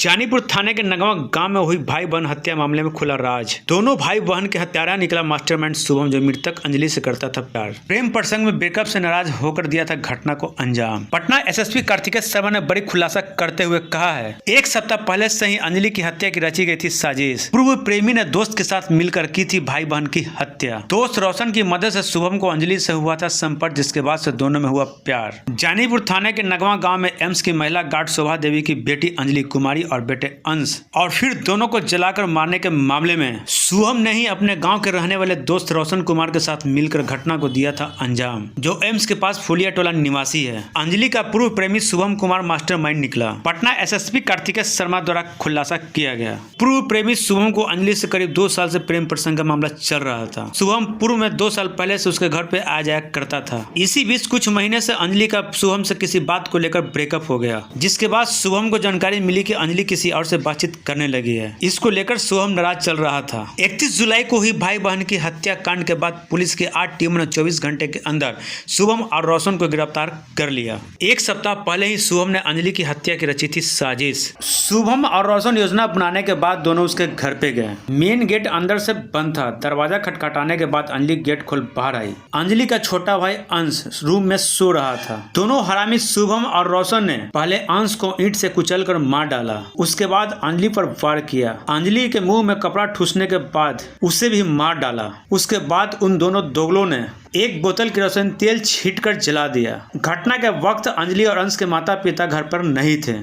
जानीपुर थाने के नगवा गांव में हुई भाई बहन हत्या मामले में खुला राज। दोनों भाई बहन के हत्यारा निकला मास्टरमाइंड शुभम, जो मृतक अंजलि से करता था प्यार। प्रेम प्रसंग में ब्रेकअप से नाराज होकर दिया था घटना को अंजाम। पटना एसएसपी कार्तिकेय शर्मा ने बड़ी खुलासा करते हुए कहा है, एक सप्ताह पहले से ही अंजलि की हत्या की रची गई थी साजिश। पूर्व प्रेमी ने दोस्त के साथ मिलकर की थी भाई बहन की हत्या। दोस्त रोशन की मदद से शुभम को अंजलि से हुआ था संपर्क, जिसके बाद से दोनों में हुआ प्यार। जानीपुर थाने के नगवा गाँव में एम्स की महिला गार्ड शोभा देवी की बेटी अंजलि कुमारी और बेटे अंश और फिर दोनों को जलाकर मारने के मामले में शुभम ने ही अपने गांव के रहने वाले दोस्त रोशन कुमार के साथ मिलकर घटना को दिया था अंजाम, जो एम्स के पास फुलिया टोला निवासी है। अंजलि का पूर्व प्रेमी शुभम कुमार मास्टरमाइंड निकला। पटना एसएसपी कार्तिकेय शर्मा द्वारा खुलासा किया गया। पूर्व प्रेमी शुभम को अंजलि से करीब 2 साल से प्रेम प्रसंग का मामला चल रहा था। शुभम पूर्व में 2 साल पहले से उसके घर पे आ जाया करता था। इसी बीच कुछ महीने से अंजलि का शुभम से किसी बात को लेकर ब्रेकअप हो गया, जिसके बाद शुभम को जानकारी मिली कि अंजलि किसी और से बातचीत करने लगी है। इसको लेकर शुभम नाराज चल रहा था। 31 जुलाई को हुई भाई बहन की हत्या कांड के बाद पुलिस की 8 टीमों ने 24 घंटे के अंदर शुभम और रोशन को गिरफ्तार कर लिया। एक सप्ताह पहले ही शुभम ने अंजलि की हत्या की रची थी साजिश। शुभम और रोशन योजना बनाने के बाद दोनों उसके घर पे गए। मेन गेट अंदर से बंद था। दरवाजा खटखटाने के बाद अंजलि गेट खोल बाहर आई। अंजलि का छोटा भाई अंश रूम में सो रहा था। दोनों हरामी शुभम और रोशन ने पहले अंश को ईंट से कुचल कर मार डाला। उसके बाद अंजलि पर वार किया। अंजलि के मुंह में कपड़ा ठूसने के बाद उसे भी मार डाला। उसके बाद उन दोनों दोगलों ने एक बोतल केरोसिन तेल छींटकर जला दिया। घटना के वक्त अंजलि और अंश के माता पिता घर पर नहीं थे।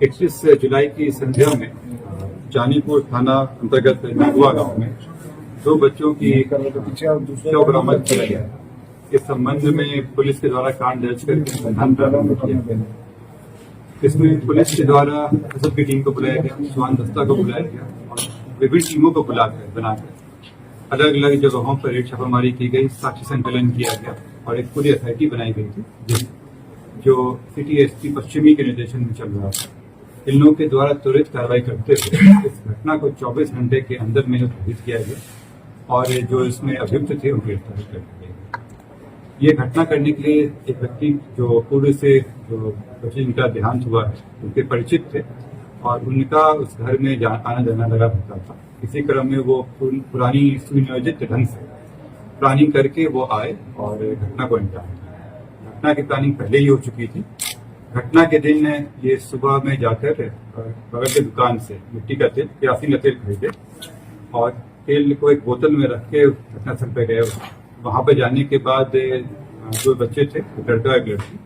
31 जुलाई की संध्या में जानीपुर थाना अंतर्गत नगवा गांव में 2 बच्चों की शव बरामद किया गया। इस संबंध में पुलिस के द्वारा कांड दर्ज करके अनुसंधान प्रारंभ किया। इसमें पुलिस के द्वारा एसएसपी की टीम को बुलाया गया, स्वान दस्ता को बुलाया गया और विभिन्न टीमों को बनाकर अलग अलग जगहों पर रेड छापामारी की गई, साक्ष्य संकलन किया गया और एक पूरी एसआईटी बनाई गई थी, जो सिटी एसपी पश्चिमी के निर्देशन में चल रहा था। इन लोगों के द्वारा त्वरित कार्रवाई करते हुए इस घटना को 24 घंटे के अंदर में घटित किया गया और जो इसमें अभियुक्त थे उनको गिरफ्तार कर लिया गया। ये घटना करने के लिए एक व्यक्ति जो पूर्व से जो जिनका देहांत हुआ है उनके परिचित थे और उनका उस घर में आना जाना लगा रहता था। इसी क्रम में वो पुरानी सुनियोजित ढंग से प्लानिंग करके वो आए और घटना को अंजाम दिया। घटना की प्लानिंग पहले ही हो चुकी थी। घटना के दिन ये सुबह में जाकर बगल के दुकान से मिट्टी का तेल, केरोसिन का तेल खरीदे और तेल को एक बोतल में रख के घटनास्थल पर गए। वहां पर जाने के बाद 2 बच्चे थे, एक लड़का एक लड़की।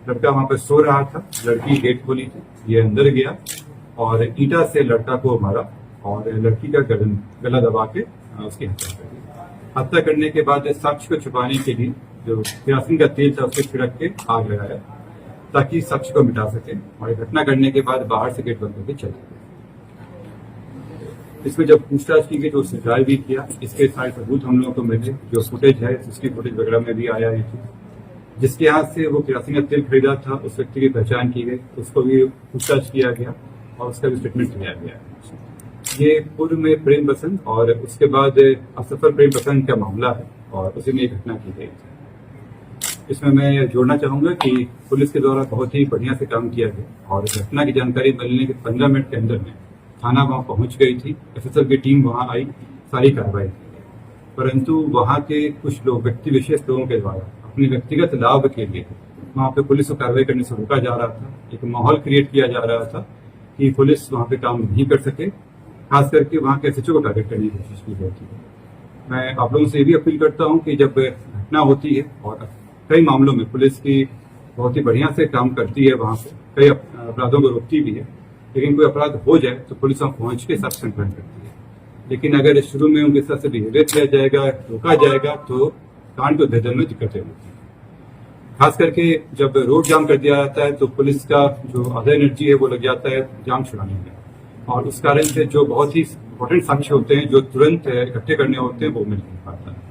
लड़का वहां पर सो रहा था, लड़की गेट खोली थी। ये अंदर गया और ईंटा से लड़का को मारा और लड़की का गला दबा के उसकी हत्या कर दी। हत्या करने के बाद साक्ष्य को छुपाने के लिए जो केरोसिन का तेल था उसे छिड़क के आग लगाया ताकि साक्ष्य को मिटा सके और घटना करने के बाद बाहर से गेट बंद करके चले गए। इसमें जब पूछताछ की गई तो उसने ट्रायल भी किया। इसके सारे सबूत हम लोगों को मिले, जो फुटेज है सीसीटीवी फुटेज वगैरह में भी आया है। जिसके हाथ से वो केरोसिन का तेल खरीदा था उस व्यक्ति की पहचान की गई, उसको भी पूछताछ किया गया और उसका भी स्टेटमेंट लिया गया। ये पूर्व में प्रेम प्रसंग और उसके बाद असफल प्रेम प्रसंग का मामला है और उसी में घटना की गई थी। इसमें मैं जोड़ना चाहूंगा कि पुलिस के द्वारा बहुत ही बढ़िया से काम किया गया और घटना की जानकारी मिलने के 15 मिनट के अंदर में थाना वहां पहुंच गई थी। एसएसएल की टीम वहां आई, सारी कार्रवाई की। परंतु वहां के कुछ लोग, व्यक्ति विशेष लोगों के द्वारा अपने व्यक्तिगत लाभ के लिए वहां पे पुलिस को कार्रवाई करने से रोका जा रहा था। एक माहौल क्रिएट किया जा रहा था कि पुलिस वहां पे काम नहीं कर सके, खास करके वहां के एसएचओ को टारगेट करने की कोशिश की जाती है। मैं आप लोगों से ये भी अपील करता हूँ कि जब घटना होती है और कई मामलों में पुलिस की बहुत ही बढ़िया से काम करती है, वहां पे कई अपराधों को रोकती भी है, लेकिन कोई अपराध हो जाए तो पुलिस वहां पहुंच के साक्ष्य संकलन करती है। लेकिन अगर शुरू में उनके साथ से बिहेवियर किया जाएगा, रोका जाएगा, तो कांड को भेदन में दिक्कतें होती है। खास करके जब रोड जाम कर दिया जाता है तो पुलिस का जो आधा एनर्जी है वो लग जाता है जाम छुड़ाने में और उस कारण से जो बहुत ही इंपॉर्टेंट साक्ष्य होते हैं जो तुरंत इकट्ठे करने होते हैं वो मिल नहीं पाता है।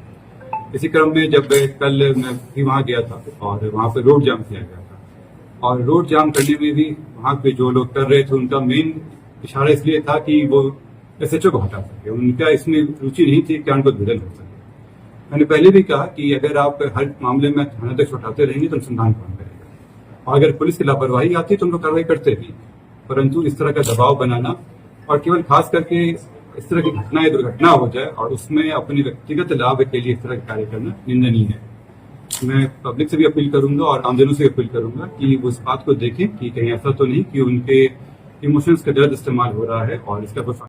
इसी क्रम में जब कल मैं भी वहां गया था और वहां पर रोड जाम किया गया था और रोड जाम करने में भी वहां पे जो लोग कर रहे थे उनका मेन इशारा इसलिए था कि वो एसएचओ को हटा सके। उनका इसमें रुचि नहीं थी कि उनको भेदन हो सके। मैंने पहले भी कहा कि अगर आप हर मामले में थाना तक उठाते रहेंगे तो अनुसंधान कौन करेगा। और अगर पुलिस की लापरवाही आती तो हम लोग कार्रवाई करते भी, परंतु इस तरह का दबाव बनाना और केवल खास करके इस तरह की घटना या दुर्घटना हो जाए और उसमें अपने व्यक्तिगत लाभ के लिए इस तरह का कार्य करना निंदनीय है। मैं पब्लिक से भी अपील करूंगा और आमजनों से अपील करूंगा कि वो इस बात को देखें कि कहीं ऐसा तो नहीं कि उनके इमोशंस का गलत इस्तेमाल हो रहा है और इसका